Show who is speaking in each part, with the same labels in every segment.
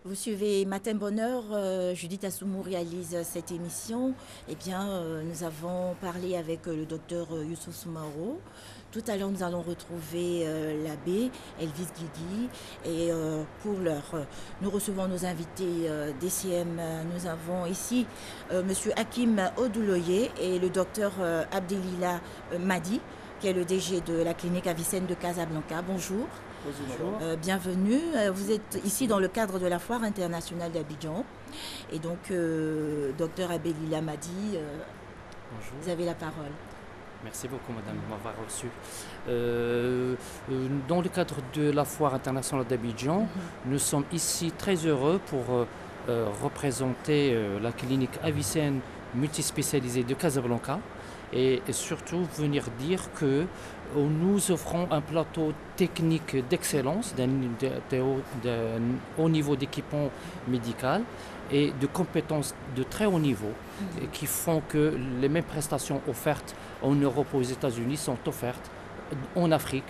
Speaker 1: Vous suivez Matin Bonheur, Judith Assoumou réalise cette émission. Eh bien, nous avons parlé avec le docteur Youssouf Soumaro. Tout à l'heure, nous allons retrouver l'abbé Elvis Guigui. Et pour l'heure, nous recevons nos invités DCM. Nous avons ici Monsieur Hakim Odouloye et le docteur Abdelila Madi, qui est le DG de la clinique Avicenne de Casablanca. Bonjour.
Speaker 2: Bonjour.
Speaker 1: Bienvenue. Vous êtes ici dans le cadre de la Foire internationale d'Abidjan. Et donc, docteur Abdelila Madi, vous avez la parole.
Speaker 2: Merci beaucoup, madame, de m'avoir reçu. Dans le cadre de la Foire internationale d'Abidjan, nous sommes ici très heureux pour représenter la clinique Avicenne multispécialisée de Casablanca et surtout venir dire que nous offrons un plateau technique d'excellence, d'un haut niveau d'équipement médical et de compétences de très haut niveau qui font que les mêmes prestations offertes en Europe ou aux États-Unis sont offertes en Afrique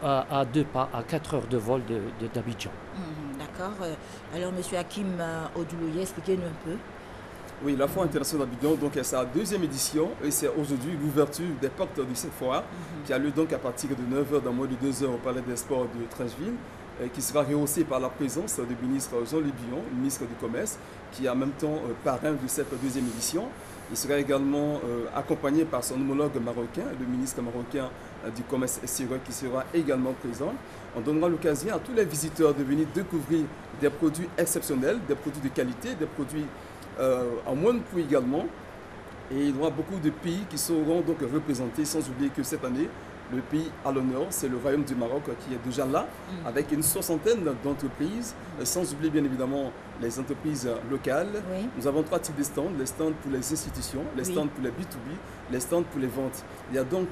Speaker 2: à 2 pas, à 4 heures de vol d'Abidjan.
Speaker 1: D'accord. Alors, monsieur Hakim Odouloye, expliquez-nous un peu.
Speaker 3: Oui, la Foire internationale d'Abidjan, donc c'est sa 2e édition et c'est aujourd'hui l'ouverture des portes de cette foire qui a lieu donc à partir de 9h dans moins de 2 heures au Palais des Sports de Treichville et qui sera rehaussée par la présence du ministre Jean-Louis Billon, ministre du Commerce, qui est en même temps parrain de cette 2e édition. Il sera également accompagné par son homologue marocain, le ministre marocain du Commerce extérieur qui sera également présent. On donnera l'occasion à tous les visiteurs de venir découvrir des produits exceptionnels, des produits de qualité, des produits en moindre coût également. Et il y aura beaucoup de pays qui seront donc représentés, sans oublier que cette année, le pays à l'honneur, c'est le Royaume du Maroc qui est déjà là, avec une 60aine d'entreprises, sans oublier bien évidemment les entreprises locales.
Speaker 1: Oui.
Speaker 3: Nous avons 3 types de stands, les stands pour les institutions, les stands pour les B2B, les stands pour les ventes. Il y a donc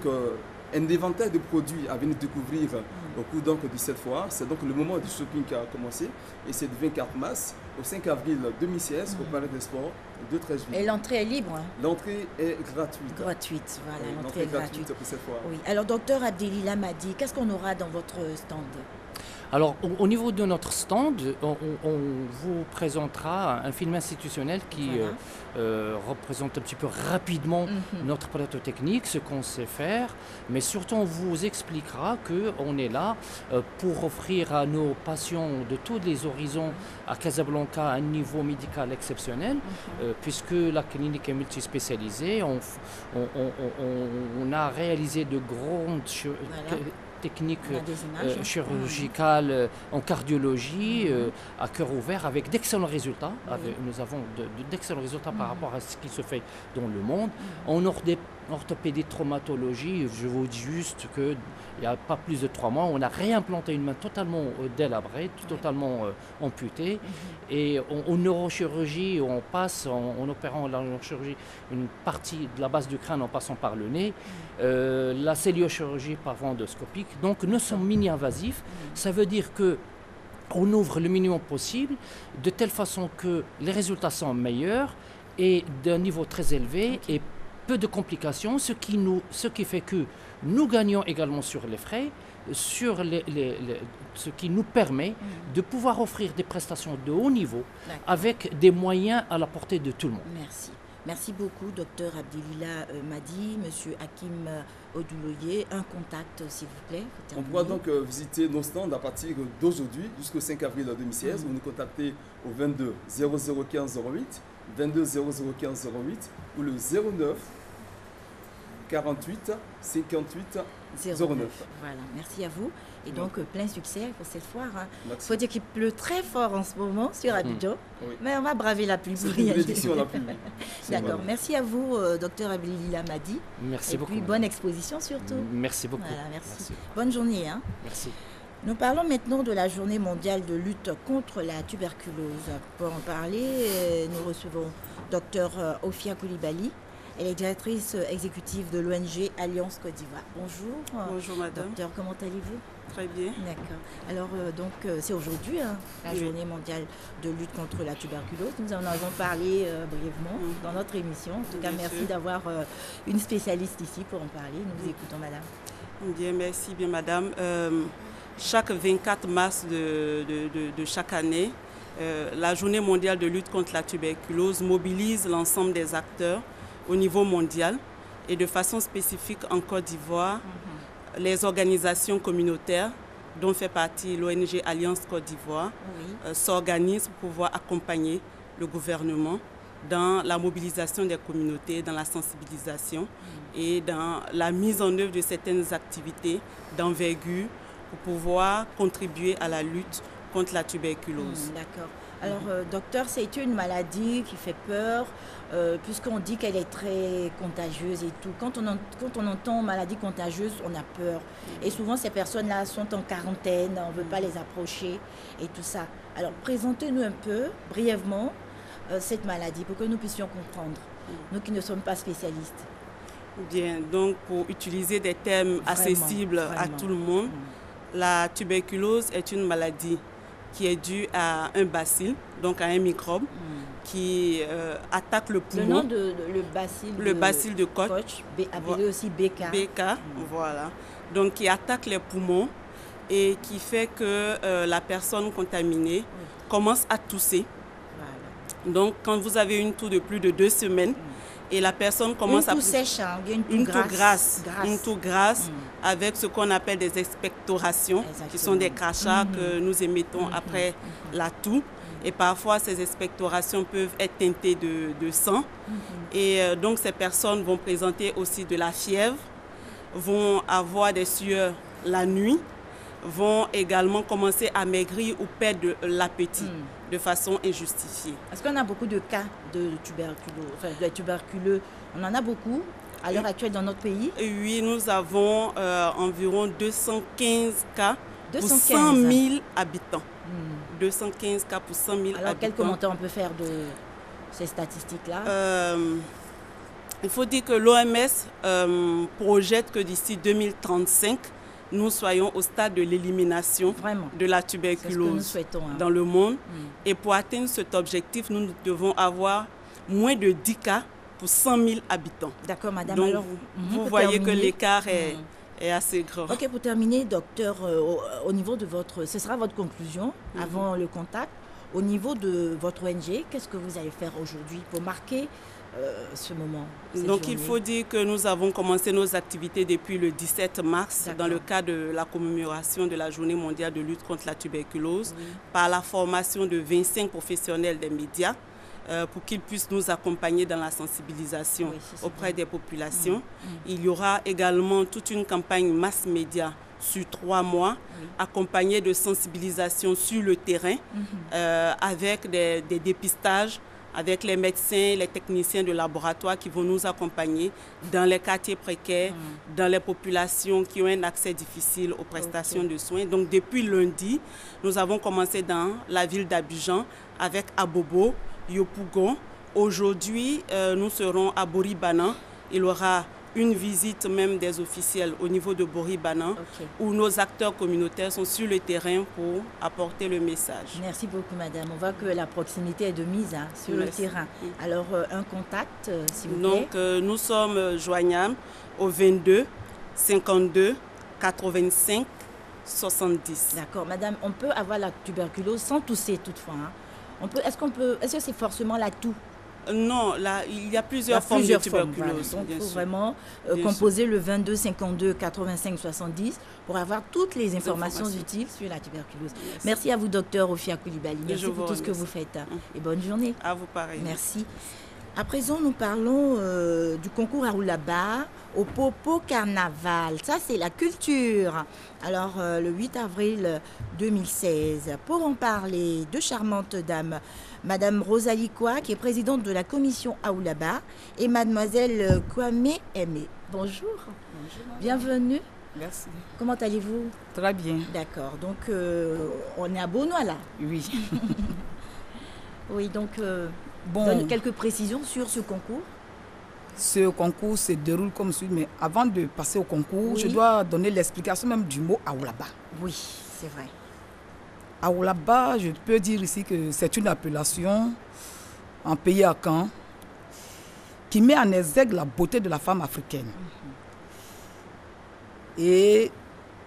Speaker 3: un éventail de produits à venir découvrir au cours donc de cette foire. C'est donc le moment du shopping qui a commencé et c'est du 24 mars au 5 avril 2016 au Palais des Sports de Treichville.
Speaker 1: Et l'entrée est libre, hein?
Speaker 3: L'entrée est gratuite.
Speaker 1: Gratuite, voilà,
Speaker 3: Oui,
Speaker 1: l'entrée est gratuite.
Speaker 3: pour cette foire.
Speaker 1: Oui. Alors, docteur Abdelila Madi, qu'est-ce qu'on aura dans votre stand?
Speaker 2: Alors, au niveau de notre stand, on vous présentera un film institutionnel qui représente un petit peu rapidement notre plateau technique, ce qu'on sait faire, mais surtout on vous expliquera qu'on est là pour offrir à nos patients de tous les horizons à Casablanca un niveau médical exceptionnel, puisque la clinique est multispécialisée. On a réalisé de grandes techniques chirurgicales en cardiologie, à cœur ouvert, avec d'excellents résultats. Nous avons d'excellents résultats par rapport à ce qui se fait dans le monde. En orthopédie, traumatologie, je vous dis juste qu'il n'y a pas plus de 3 mois, on a réimplanté une main totalement délabrée, totalement amputée. Et en neurochirurgie, on passe, en opérant la neurochirurgie, une partie de la base du crâne en passant par le nez. La celluliochirurgie par voie endoscopique. Donc nous sommes mini-invasifs. Ça veut dire que on ouvre le minimum possible de telle façon que les résultats sont meilleurs et d'un niveau très élevé et peu de complications, ce qui fait que nous gagnons également sur les frais, sur ce qui nous permet de pouvoir offrir des prestations de haut niveau avec des moyens à la portée de tout le monde.
Speaker 1: Merci. Merci beaucoup, docteur Abdelila Madi, monsieur Hakim Odouloye. Un contact, s'il vous plaît.
Speaker 3: On pourra donc visiter nos stands à partir d'aujourd'hui jusqu'au 5 avril 2016. Vous nous contactez au 22 0015 08, 22 0015 08 ou le 09 48 58 09.
Speaker 1: Voilà, merci à vous. Et donc, plein succès pour cette foire. Il
Speaker 3: Merci.
Speaker 1: faut dire qu'il pleut très fort en ce moment sur Abidjan,
Speaker 3: Oui.
Speaker 1: mais on va braver la pluie.
Speaker 3: C'est l'édition la plus.
Speaker 1: D'accord. Merci à vous, docteur Abdelila Madi.
Speaker 2: Merci beaucoup.
Speaker 1: Et puis, bonne exposition surtout.
Speaker 2: Merci beaucoup.
Speaker 1: Voilà, merci. Bonne journée. Hein.
Speaker 2: Merci.
Speaker 1: Nous parlons maintenant de la journée mondiale de lutte contre la tuberculose. Pour en parler, nous recevons docteur Ofia Koulibaly. Elle est directrice exécutive de l'ONG Alliance Côte d'Ivoire. Bonjour.
Speaker 4: Bonjour madame.
Speaker 1: Docteur, comment allez-vous?
Speaker 4: Très bien.
Speaker 1: D'accord. Alors c'est aujourd'hui la journée mondiale de lutte contre la tuberculose. Nous en avons parlé brièvement dans notre émission. En tout cas, merci d'avoir une spécialiste ici pour en parler. Nous vous écoutons, madame.
Speaker 4: Bien, merci bien madame. Chaque 24 mars de chaque année, la Journée mondiale de lutte contre la tuberculose mobilise l'ensemble des acteurs au niveau mondial et de façon spécifique en Côte d'Ivoire, les organisations communautaires dont fait partie l'ONG Alliance Côte d'Ivoire s'organisent pour pouvoir accompagner le gouvernement dans la mobilisation des communautés, dans la sensibilisation et dans la mise en œuvre de certaines activités d'envergure pour pouvoir contribuer à la lutte contre la tuberculose.
Speaker 1: D'accord. Alors, docteur, c'est une maladie qui fait peur, puisqu'on dit qu'elle est très contagieuse et tout. Quand on entend maladie contagieuse, on a peur. Et souvent, ces personnes-là sont en quarantaine, on ne veut pas les approcher et tout ça. Alors, présentez-nous un peu, brièvement, cette maladie pour que nous puissions comprendre, nous qui ne sommes pas spécialistes.
Speaker 4: Bien, donc pour utiliser des termes accessibles à tout le monde, la tuberculose est une maladie qui est due à un bacille, donc à un microbe, qui attaque le poumon.
Speaker 1: Le nom le
Speaker 4: bacille de Koch,
Speaker 1: appelé aussi BK.
Speaker 4: BK, voilà. Donc qui attaque les poumons et qui fait que la personne contaminée commence à tousser. Voilà. Donc quand vous avez une toux de plus de 2 semaines, et la personne commence
Speaker 1: une toux sèche, hein,
Speaker 4: une toux grasse avec ce qu'on appelle des expectorations, qui sont des crachats que nous émettons après la toux. Et parfois, ces expectorations peuvent être teintées de sang. Et donc, ces personnes vont présenter aussi de la fièvre, vont avoir des sueurs la nuit, vont également commencer à maigrir ou perdre de l'appétit de façon injustifiée.
Speaker 1: Est-ce qu'on a beaucoup de cas de tuberculeux? On en a beaucoup à l'heure actuelle dans notre pays?
Speaker 4: Oui, nous avons environ 215 cas
Speaker 1: 215.
Speaker 4: Pour 100 000 habitants. 215 cas pour 100 000 habitants.
Speaker 1: Alors, quel commentaire on peut faire de ces statistiques-là?
Speaker 4: Il faut dire que l'OMS projette que d'ici 2035, nous soyons au stade de l'élimination de la tuberculose dans le monde. Et pour atteindre cet objectif, nous devons avoir moins de 10 cas pour 100 000 habitants.
Speaker 1: D'accord, madame.
Speaker 4: Donc,
Speaker 1: alors,
Speaker 4: vous voyez que l'écart est assez grand.
Speaker 1: Ok, pour terminer, docteur, au niveau de ce sera votre conclusion avant le contact. Au niveau de votre ONG, qu'est-ce que vous allez faire aujourd'hui pour marquer ce moment?
Speaker 4: Donc il faut dire que nous avons commencé nos activités depuis le 17 mars dans le cadre de la commémoration de la Journée mondiale de lutte contre la tuberculose par la formation de 25 professionnels des médias pour qu'ils puissent nous accompagner dans la sensibilisation auprès des populations. Il y aura également toute une campagne mass média sur 3 mois, accompagnée de sensibilisation sur le terrain avec des dépistages, avec les médecins, les techniciens de laboratoire qui vont nous accompagner dans les quartiers précaires, dans les populations qui ont un accès difficile aux prestations de soins. Donc depuis lundi, nous avons commencé dans la ville d'Abidjan avec Abobo, Yopougon. Aujourd'hui, nous serons à Bori-Bana. Il y aura une visite même des officiels au niveau de Bori-Bana, où nos acteurs communautaires sont sur le terrain pour apporter le message.
Speaker 1: Merci beaucoup, madame. On voit que la proximité est de mise sur le terrain. Alors, un contact, s'il vous plaît.
Speaker 4: Donc, nous sommes joignables au 22 52 85 70.
Speaker 1: D'accord. Madame, on peut avoir la tuberculose sans tousser toutefois. Est-ce que c'est forcément la toux?
Speaker 4: Non, là, il y a plusieurs formes de tuberculose.
Speaker 1: Donc, il faut vraiment composer le 22 52 85 70 pour avoir toutes les informations utiles sur la tuberculose. Merci à vous, docteur Ophia Koulibaly. Merci pour tout ce que vous faites. Et bonne journée.
Speaker 4: À vous pareil.
Speaker 1: Merci. À présent, nous parlons du concours Aoulaba au Popo Carnaval. Ça, c'est la culture. Alors, le 8 avril 2016, pour en parler, 2 charmantes dames, Madame Rosalie Kwa, qui est présidente de la commission Aoulaba, et Mademoiselle Kwame Aimé. Bonjour. Bonjour. Bienvenue.
Speaker 5: Merci.
Speaker 1: Comment allez-vous?
Speaker 5: Très bien.
Speaker 1: D'accord. Donc, on est à Beaunois, là?
Speaker 5: Oui.
Speaker 1: Oui, donc... Donne quelques précisions sur ce concours.
Speaker 5: Ce concours se déroule comme suit, mais avant de passer au concours, je dois donner l'explication même du mot Aoulaba.
Speaker 1: Oui, c'est vrai.
Speaker 5: Aoulaba, je peux dire ici que c'est une appellation en pays Akan qui met en exergue la beauté de la femme africaine. Et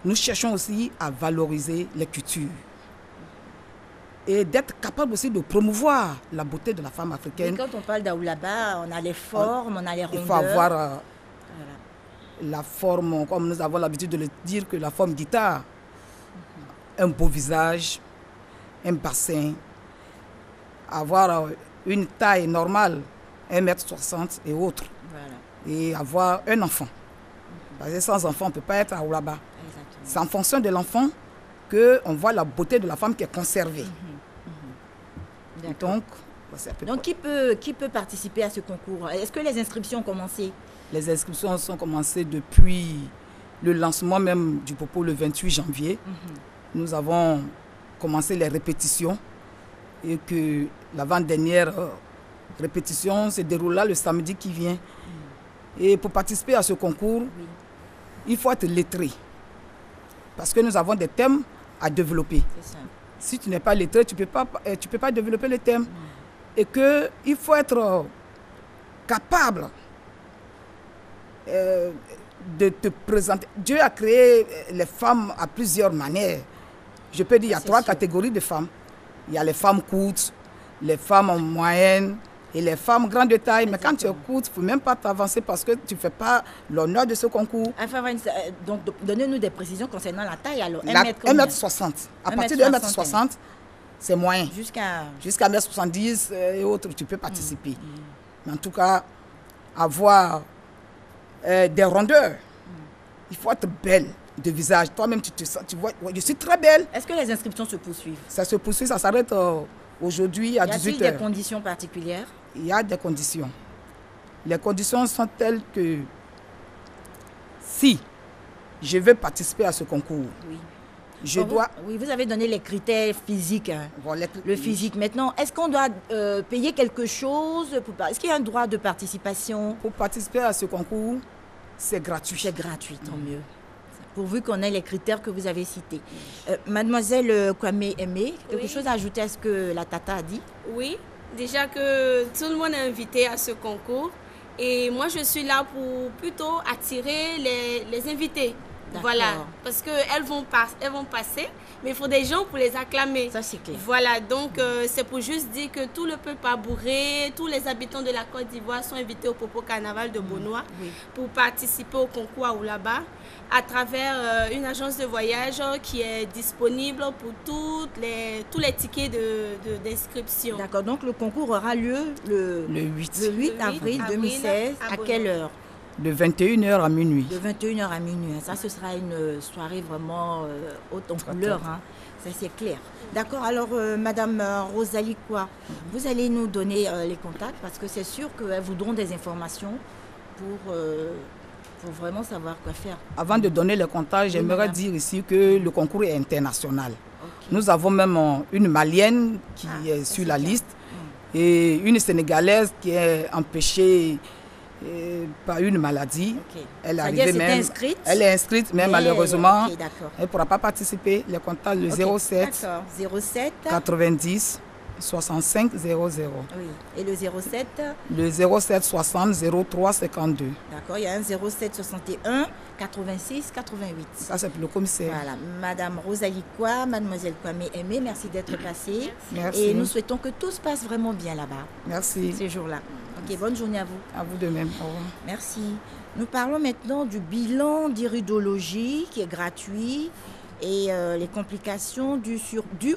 Speaker 5: nous cherchons aussi à valoriser les cultures. et d'être capable aussi de promouvoir la beauté de la femme africaine.
Speaker 1: Et quand on parle d'Aoulaba, on a les formes, on a les rondeurs.
Speaker 5: Il faut avoir la forme, comme nous avons l'habitude de le dire, que la forme guitare. Un beau visage, un bassin, avoir une taille normale, 1m60 et autres. Voilà. Et avoir un enfant. Parce que sans enfant, on ne peut pas être à Aoulaba. C'est en fonction de l'enfant qu'on voit la beauté de la femme qui est conservée. Donc,
Speaker 1: qui peut participer à ce concours? Est-ce que les inscriptions ont commencé?
Speaker 5: Les inscriptions sont commencées depuis le lancement même du Popo le 28 janvier. Nous avons commencé les répétitions et que l'avant-dernière répétition se déroulera le samedi qui vient. Et pour participer à ce concours, il faut être lettré. Parce que nous avons des thèmes à développer. Si tu n'es pas lettré, tu ne peux pas développer les thèmes. Et qu'il faut être capable de te présenter. Dieu a créé les femmes à plusieurs manières. Je peux dire, il y a 3 catégories de femmes. Il y a les femmes courtes, les femmes moyennes et les femmes grande taille. Mais quand tu es courte, il ne faut même pas t'avancer parce que tu ne fais pas l'honneur de ce concours.
Speaker 1: Donc, donnez-nous des précisions concernant la taille. Alors,
Speaker 5: 1m60. À partir de 1m60, c'est moyen. Jusqu'à 1m70 et autres, tu peux participer. Mais en tout cas, avoir des rondeurs. Il faut être belle de visage. Toi-même, tu vois, je suis très belle.
Speaker 1: Est-ce que les inscriptions se poursuivent?
Speaker 5: Ça se poursuit, ça s'arrête aujourd'hui à 18h.
Speaker 1: Y a-t-il des conditions particulières?
Speaker 5: Il y a des conditions. Les conditions sont telles que si je veux participer à ce concours,
Speaker 1: vous avez donné les critères physiques. Le physique. Maintenant, est-ce qu'on doit payer quelque chose? Est-ce qu'il y a un droit de participation?
Speaker 5: Pour participer à ce concours, c'est gratuit.
Speaker 1: C'est gratuit, tant mieux. Pourvu qu'on ait les critères que vous avez cités. Mademoiselle Kwame Aimé, quelque chose à ajouter à ce que la Tata a dit?
Speaker 6: Oui, déjà que tout le monde est invité à ce concours. Et moi, je suis là pour plutôt attirer les invités. Voilà, parce qu'elles vont passer, mais il faut des gens pour les acclamer.
Speaker 1: Ça, c'est clair.
Speaker 6: Voilà, donc c'est pour juste dire que tout le peuple abouré, tous les habitants de la Côte d'Ivoire sont invités au Popo Carnaval de Bonois pour participer au concours à Aoulaba à travers une agence de voyage qui est disponible pour tous les tickets d'inscription.
Speaker 1: D'accord, donc le concours aura lieu le 8 avril 2016. À quelle heure?
Speaker 5: De 21h à minuit.
Speaker 1: De 21h à minuit. Ça, ce sera une soirée vraiment haute en couleur. Hein. Ça, c'est clair. D'accord. Alors, Madame Rosalie Kwa, vous allez nous donner les contacts parce que c'est sûr qu'elles voudront des informations pour vraiment savoir quoi faire.
Speaker 5: Avant de donner les contacts, j'aimerais dire ici que le concours est international. Okay. Nous avons même une Malienne qui est sur la liste et une Sénégalaise qui est empêchée par une maladie. Elle est inscrite, mais malheureusement, elle ne pourra pas participer. Les contacts, le 07 90 65 00.
Speaker 1: Oui. Et le 07?
Speaker 5: Le 07 60 03 52.
Speaker 1: D'accord, il y a un 07 61 86 88.
Speaker 5: Ça, c'est pour le commissaire.
Speaker 1: Voilà, Madame Rosalie Kwa, Mademoiselle Kwame Aimé, merci d'être passée.
Speaker 5: Merci.
Speaker 1: Et nous souhaitons que tout se passe vraiment bien là-bas.
Speaker 5: Merci.
Speaker 1: Ces jours-là. Ok, bonne journée à vous.
Speaker 5: À vous de même. Au revoir.
Speaker 1: Merci. Nous parlons maintenant du bilan d'iridologie qui est gratuit et les complications dues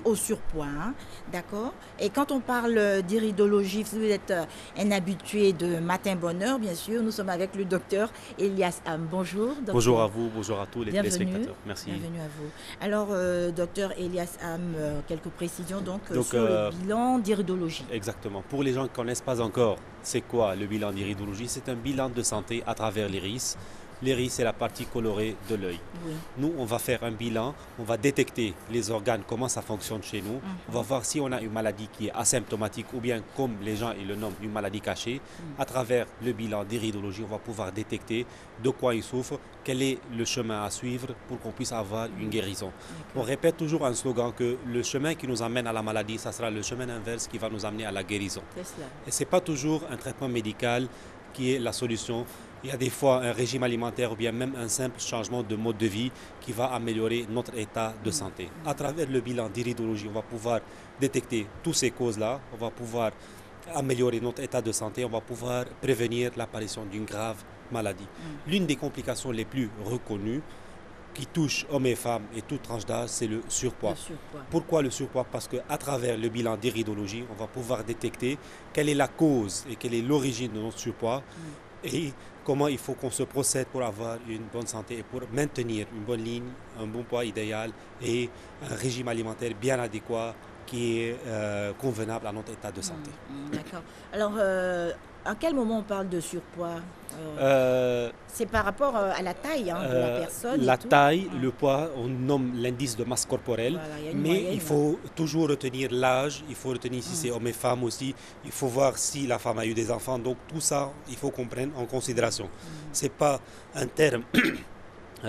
Speaker 1: au surpoids. Hein, d'accord. Et quand on parle d'iridologie, vous êtes un habitué de Matin Bonheur, bien sûr. Nous sommes avec le docteur Elias Am. Bonjour. Docteur.
Speaker 7: Bonjour à vous, bonjour à tous les téléspectateurs. Merci.
Speaker 1: Bienvenue à vous. Alors, docteur Elias Am, quelques précisions donc sur le bilan d'iridologie.
Speaker 7: Exactement. Pour les gens qui ne connaissent pas encore, c'est quoi le bilan d'iridologie? C'est un bilan de santé à travers l'iris. L'iris, c'est la partie colorée de l'œil. Oui. Nous, on va faire un bilan, on va détecter les organes, comment ça fonctionne chez nous. On va voir si on a une maladie qui est asymptomatique ou bien, comme les gens ils le nomment, une maladie cachée. À travers le bilan d'iridologie, on va pouvoir détecter de quoi il souffre, quel est le chemin à suivre pour qu'on puisse avoir une guérison. On répète toujours un slogan que le chemin qui nous amène à la maladie, ça sera le chemin inverse qui va nous amener à la guérison. Et ce n'est pas toujours un traitement médical qui est la solution. Il y a des fois un régime alimentaire ou bien même un simple changement de mode de vie qui va améliorer notre état de santé. À travers le bilan d'iridologie, on va pouvoir détecter toutes ces causes-là, on va pouvoir améliorer notre état de santé, on va pouvoir prévenir l'apparition d'une grave maladie. L'une des complications les plus reconnues qui touche hommes et femmes et toute tranche d'âge, c'est le surpoids. Pourquoi le surpoids? Parce qu'à travers le bilan d'iridologie, on va pouvoir détecter quelle est la cause et quelle est l'origine de notre surpoids et comment il faut qu'on se procède pour avoir une bonne santé et pour maintenir une bonne ligne, un bon poids idéal et un régime alimentaire bien adéquat qui est convenable à notre état de santé.
Speaker 1: D'accord. Alors, à quel moment on parle de surpoids? C'est par rapport à la taille de la personne?
Speaker 7: La taille, le poids, on nomme l'indice de masse corporelle,
Speaker 1: voilà,
Speaker 7: mais il faut toujours retenir l'âge, il faut retenir si c'est homme et femme aussi, il faut voir si la femme a eu des enfants, donc tout ça, il faut qu'on prenne en considération. Ce n'est pas un terme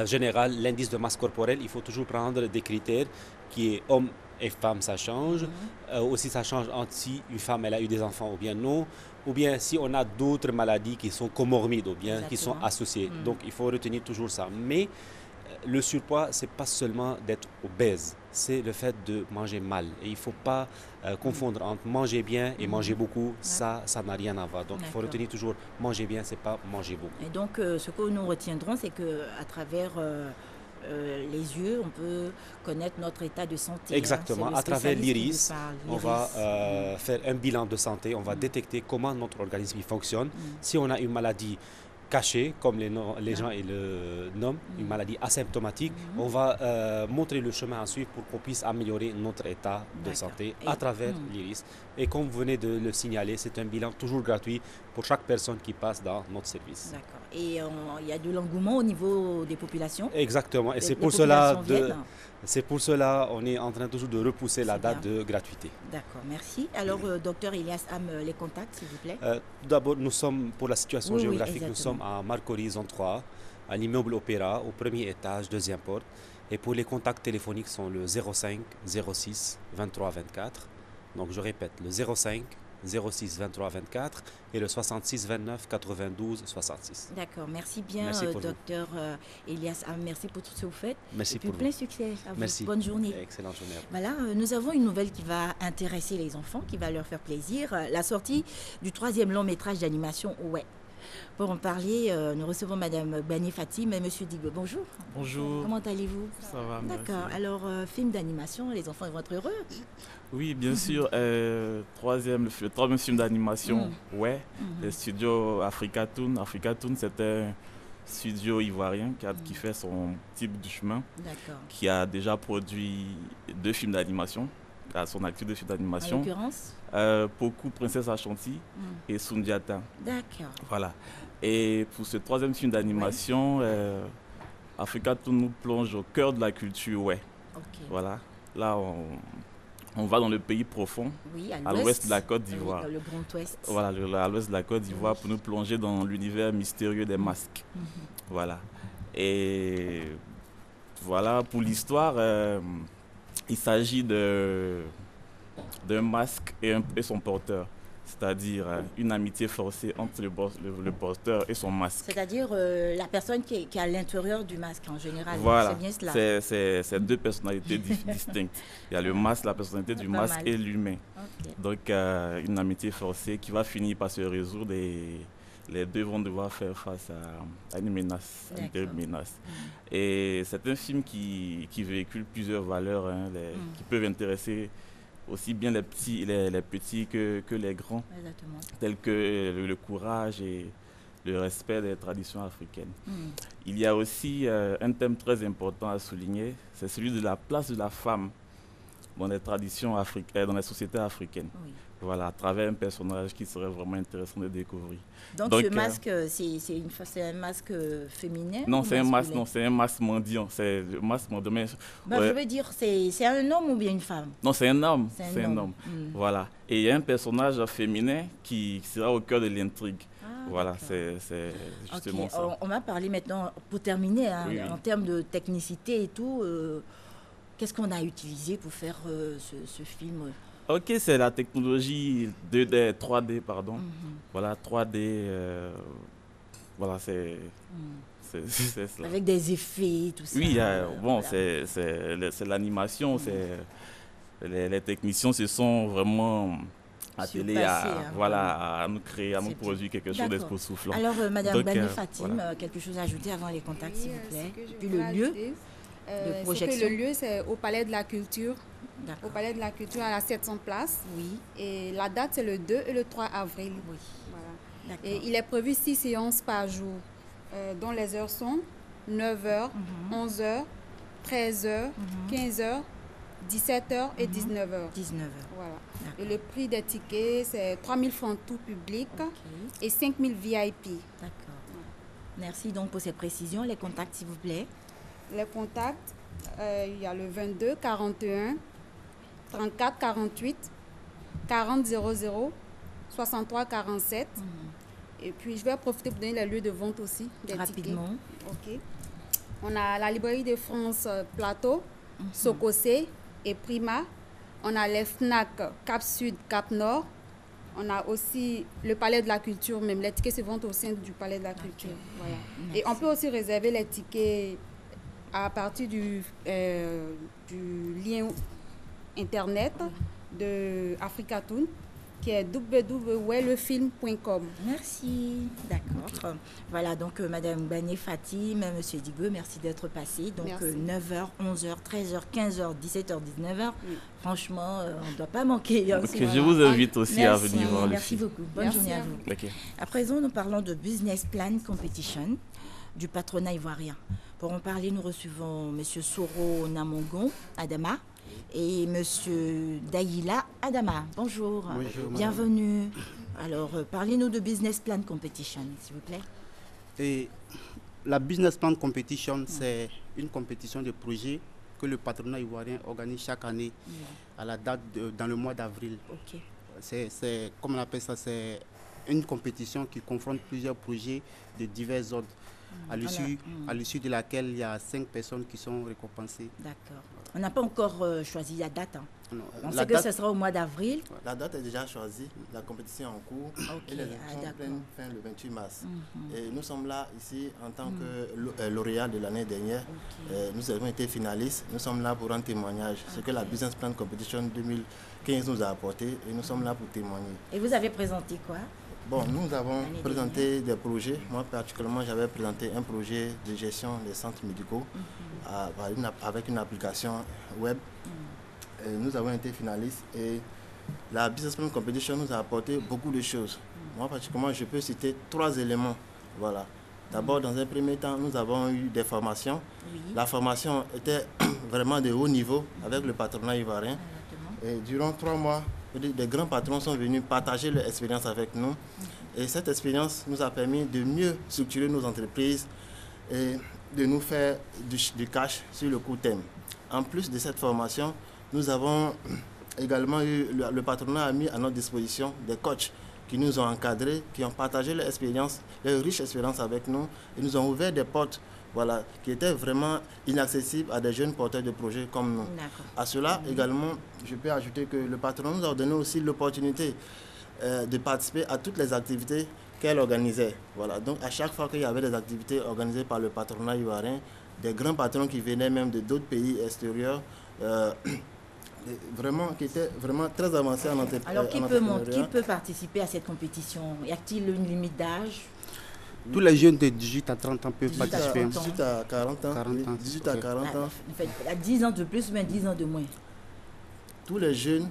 Speaker 7: général, l'indice de masse corporelle, il faut toujours prendre des critères qui est homme et femme, ça change. Aussi, ça change entre si une femme elle a eu des enfants ou bien non, ou bien si on a d'autres maladies qui sont comorbides ou bien qui sont associées. Donc, il faut retenir toujours ça. Mais le surpoids, ce n'est pas seulement d'être obèse, c'est le fait de manger mal. Et il ne faut pas confondre entre manger bien et manger beaucoup. Ça n'a rien à voir. Donc, il faut retenir toujours manger bien, ce n'est pas manger beaucoup.
Speaker 1: Et donc, ce que nous retiendrons, c'est qu'à travers les yeux, on peut connaître notre état de santé.
Speaker 7: Exactement. À travers l'iris, on va faire un bilan de santé, on va détecter comment notre organisme fonctionne. Si on a une maladie cachée, comme les gens le nomment, une maladie asymptomatique, on va montrer le chemin à suivre pour qu'on puisse améliorer notre état de santé à travers l'iris. Et comme vous venez de le signaler, c'est un bilan toujours gratuit pour chaque personne qui passe dans notre service.
Speaker 1: D'accord. Et il y a de l'engouement au niveau des populations?
Speaker 7: Exactement. Et c'est pour cela on est en train toujours de repousser la date de gratuité.
Speaker 1: D'accord, merci. Alors, docteur Elias Am, les contacts, s'il vous plaît?
Speaker 7: D'abord, nous sommes, pour la situation géographique, nous sommes à Marcory, zone 3, à l'immeuble Opéra, au premier étage, deuxième porte. Et pour les contacts téléphoniques, sont le 05 06 23 24. Donc, je répète, le 05 06 23 24 et le 66 29 92 66.
Speaker 1: D'accord, merci bien, docteur Elias Am. Merci pour tout ce que vous faites.
Speaker 7: Merci pour
Speaker 1: plein succès à vous.
Speaker 7: Merci.
Speaker 1: Bonne journée.
Speaker 7: Excellente journée.
Speaker 1: Voilà, nous avons une nouvelle qui va intéresser les enfants, qui va leur faire plaisir. La sortie du 3e long métrage d'animation Ouais. Pour en parler, nous recevons Madame Bani Fatim et Monsieur Digbe. Bonjour.
Speaker 8: Bonjour.
Speaker 1: Comment allez-vous?
Speaker 8: Ça va,
Speaker 1: d'accord.
Speaker 8: Merci.
Speaker 1: Alors, film d'animation, les enfants ils vont être heureux?
Speaker 8: Oui, bien sûr. Le troisième film d'animation, Ouais, le studio Africatoon. Africatoon, c'est un studio ivoirien qui fait son type du chemin, qui a déjà produit 2 films d'animation, à son actif de films d'animation.
Speaker 1: En l'occurrence
Speaker 8: Poku, Princesse Ashanti et Sundiata.
Speaker 1: D'accord.
Speaker 8: Voilà. Et pour ce 3e film d'animation, Africatoon nous plonge au cœur de la culture, Voilà. Là, on va dans le pays profond, à l'ouest de la Côte d'Ivoire.
Speaker 1: Le Grand Ouest.
Speaker 8: Voilà, à l'ouest de la Côte d'Ivoire pour nous plonger dans l'univers mystérieux des masques. Voilà. Et voilà, pour l'histoire, il s'agit d'un masque et son porteur. C'est-à-dire une amitié forcée entre le porteur et son masque.
Speaker 1: C'est-à-dire la personne qui est à l'intérieur du masque en général.
Speaker 8: Voilà,
Speaker 1: c'est bien cela.
Speaker 8: C'est 2 personnalités distinctes. Il y a le masque, la personnalité du masque et l'humain. Donc une amitié forcée qui va finir par se résoudre et les 2 vont devoir faire face à une menace, à une terrible menace. Et c'est un film qui véhicule plusieurs valeurs qui peuvent intéresser aussi bien les petits que les grands, tels que le courage et le respect des traditions africaines. Il y a aussi un thème très important à souligner, c'est celui de la place de la femme dans les traditions africaines, dans les sociétés africaines. Voilà, à travers un personnage qui serait vraiment intéressant de découvrir.
Speaker 1: Donc ce masque, c'est un masque féminin?
Speaker 8: Non, c'est un masque mendiant. C'est le masque mendiant.
Speaker 1: Je veux dire, c'est un homme ou bien une femme?
Speaker 8: Non, c'est un homme. C'est un homme. Voilà. Et il y a un personnage féminin qui sera au cœur de l'intrigue. Voilà, c'est justement ça.
Speaker 1: On va parler maintenant, pour terminer, en termes de technicité et tout, qu'est-ce qu'on a utilisé pour faire ce film?
Speaker 8: Ok, c'est la technologie 3D, pardon. Voilà, 3D. Voilà, c'est cela.
Speaker 1: Avec des effets, tout ça.
Speaker 8: Oui, bon,
Speaker 1: voilà.
Speaker 8: c'est l'animation, les techniciens se sont vraiment attelés à nous créer, à nous produire quelque chose d'époustouflant.
Speaker 1: Alors, Madame Bani Fatim, voilà. Quelque chose à ajouter avant les contacts, s'il vous plaît? Et puis le lieu de projection.
Speaker 9: Le lieu, c'est au Palais de la Culture. Au Palais de la Culture, à la 700 places.
Speaker 1: Oui. Et
Speaker 9: la date, c'est le 2 et le 3 avril.
Speaker 1: Oui.
Speaker 9: Voilà. Et il est prévu 6 séances par jour, dont les heures sont 9h, 11h, 13h, 15h, 17h et 19h.
Speaker 1: 19h.
Speaker 9: Voilà. Et le prix des tickets, c'est 3 000 francs tout public et 5 000 VIP.
Speaker 1: D'accord. Merci donc pour ces précisions. Les contacts, s'il vous plaît.
Speaker 9: Les contacts, il y a le 22 41 34 48 40 00 63 47. Et puis, je vais profiter pour donner les lieux de vente aussi des
Speaker 1: rapidement.
Speaker 9: Tickets. OK. On a la Librairie de France Plateau, Sococé et Prima. On a les FNAC Cap Sud, Cap Nord. On a aussi le Palais de la Culture même. Les tickets se vendent au sein du Palais de la Culture. Voilà. Et on peut aussi réserver les tickets à partir du lien Internet de Africatoon, qui est www.lefilm.com.
Speaker 1: Merci, d'accord. Voilà, donc Madame Bani Fatim, Monsieur Digo, merci d'être passé. Donc 9h, 11h, 13h, 15h, 17h, 19h. Franchement, on ne doit pas manquer.
Speaker 8: Okay, je vous invite aussi à venir voir le
Speaker 1: film. Merci beaucoup. Bonne journée à vous.
Speaker 8: Okay.
Speaker 1: À présent, nous parlons de Business Plan Competition du patronat ivoirien. Pour en parler, nous recevons Monsieur Soro Namongon Adama et Monsieur Daïla Adama. Bonjour.
Speaker 10: Bonjour.
Speaker 1: Bienvenue. Alors, parlez-nous de Business Plan Competition, s'il vous plaît.
Speaker 10: Et la Business Plan Competition, c'est une compétition de projet que le patronat ivoirien organise chaque année à la date dans le mois d'avril.
Speaker 1: Okay.
Speaker 10: C'est, comme on appelle ça, c'est une compétition qui confronte plusieurs projets de divers ordres. À l'issue de laquelle il y a 5 personnes qui sont récompensées.
Speaker 1: D'accord. On n'a pas encore choisi la date.
Speaker 10: Non,
Speaker 1: on sait que ce sera au mois d'avril.
Speaker 11: La date est déjà choisie, la compétition est en cours et les élections prennent fin le 28 mars. Et nous sommes là ici en tant que lauréat de l'année dernière. Nous avons été finalistes. Nous sommes là pour rendre témoignage. Ce que la Business Plan Competition 2015 nous a apporté et nous sommes là pour témoigner.
Speaker 1: Et vous avez présenté quoi?
Speaker 11: Bon, nous avons présenté des projets. Moi, particulièrement, j'avais présenté un projet de gestion des centres médicaux avec une application web. Et nous avons été finalistes et la Business Plan Competition nous a apporté beaucoup de choses. Moi, particulièrement, je peux citer 3 éléments. Voilà. D'abord, dans un premier temps, nous avons eu des formations. La formation était vraiment de haut niveau avec le patronat ivoirien. Et durant 3 mois, des grands patrons sont venus partager leur expérience avec nous. Et cette expérience nous a permis de mieux structurer nos entreprises et de nous faire du cash sur le court terme. En plus de cette formation, nous avons également eu, le patronat a mis à notre disposition des coachs qui nous ont encadrés, qui ont partagé leur expérience, leur riche expérience avec nous et nous ont ouvert des portes qui étaient vraiment inaccessibles à des jeunes porteurs de projets comme nous. À cela également, je peux ajouter que le patronat nous a donné aussi l'opportunité de participer à toutes les activités qu'elle organisait. Voilà. Donc à chaque fois qu'il y avait des activités organisées par le patronat ivoirien, des grands patrons qui venaient même de d'autres pays extérieurs, qui étaient vraiment très avancés en entreprise.
Speaker 1: Alors qui peut participer à cette compétition? Y a-t-il une limite d'âge?
Speaker 10: Tous les jeunes de 18 à 30 ans peuvent participer.
Speaker 11: 18 à 40 ans. 18 à 40 ans.
Speaker 1: En fait, à 10 ans de plus, mais 10 ans de moins.
Speaker 11: Tous les jeunes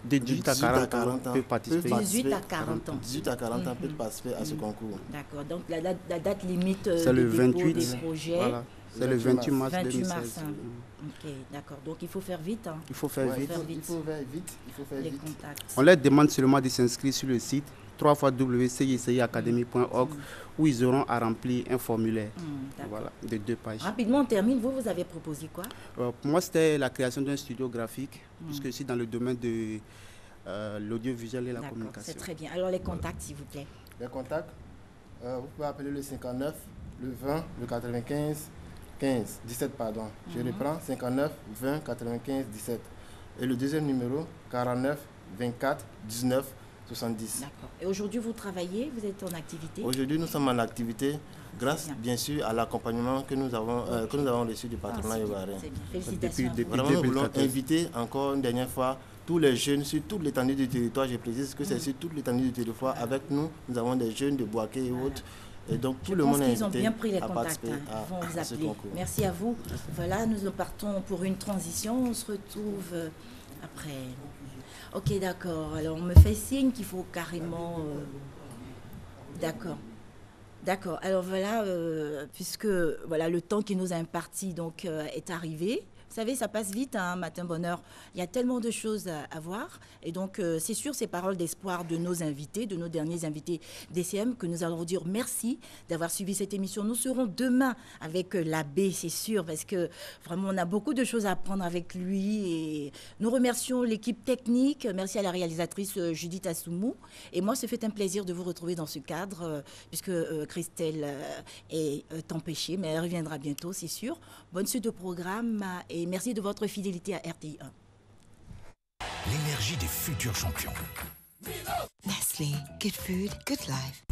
Speaker 10: de 18 à 40 ans peuvent participer.
Speaker 1: 18 à 40 ans.
Speaker 11: 18 à 40 ans peuvent participer à ce concours.
Speaker 1: D'accord. Donc la date limite
Speaker 10: c'est le 28
Speaker 1: des projets.
Speaker 10: Voilà. C'est le 28 mars 2016.
Speaker 1: Ok, d'accord. Donc il faut faire vite.
Speaker 10: Il faut faire vite.
Speaker 11: Il faut faire vite.
Speaker 10: On leur demande seulement de s'inscrire sur le site www.cjciacademy.org où ils auront à remplir un formulaire de 2 pages.
Speaker 1: Rapidement, on termine. Vous avez proposé quoi?
Speaker 10: Pour moi, c'était la création d'un studio graphique, puisque je suis dans le domaine de l'audiovisuel et la communication.
Speaker 1: C'est très bien. Alors, les contacts, s'il vous plaît.
Speaker 11: Les contacts, vous pouvez appeler le 59, le 20, le 95, 15, 17, pardon. Je reprends, 59, 20, 95, 17. Et le deuxième numéro, 49, 24, 19, 70.
Speaker 1: D'accord. Et aujourd'hui, vous travaillez, vous êtes en activité?
Speaker 11: Aujourd'hui, nous sommes en activité grâce, bien sûr, à l'accompagnement que nous avons reçu du patronat ivoirien.
Speaker 1: Félicitations.
Speaker 11: Vraiment, nous voulons inviter encore une dernière fois tous les jeunes sur toute l'étendue du territoire. Je précise que c'est sur toute l'étendue du territoire. Avec nous, nous avons des jeunes de Boaké et autres. Et donc, tout le monde est invité
Speaker 1: ont bien pris les
Speaker 11: à
Speaker 1: contacts.
Speaker 11: participer à ce concours.
Speaker 1: Merci à vous. Voilà, nous partons pour une transition. On se retrouve après. Ok, d'accord. Alors, on me fait signe qu'il faut carrément... D'accord. D'accord. Alors, voilà, puisque voilà, le temps qui nous a imparti donc, est arrivé. Vous savez, ça passe vite, hein, Matin Bonheur. Il y a tellement de choses à voir. Et donc, c'est sur ces paroles d'espoir de nos invités, de nos derniers invités DCM, que nous allons vous dire merci d'avoir suivi cette émission. Nous serons demain avec l'abbé, c'est sûr, parce que vraiment, on a beaucoup de choses à apprendre avec lui. Et nous remercions l'équipe technique. Merci à la réalisatrice Judith Assoumou. Et moi, ça fait un plaisir de vous retrouver dans ce cadre, puisque Christelle est empêchée, mais elle reviendra bientôt, c'est sûr. Bonne suite de programme et merci de votre fidélité à RTI 1.
Speaker 12: L'énergie des futurs champions.
Speaker 13: Nestlé, good food, good life.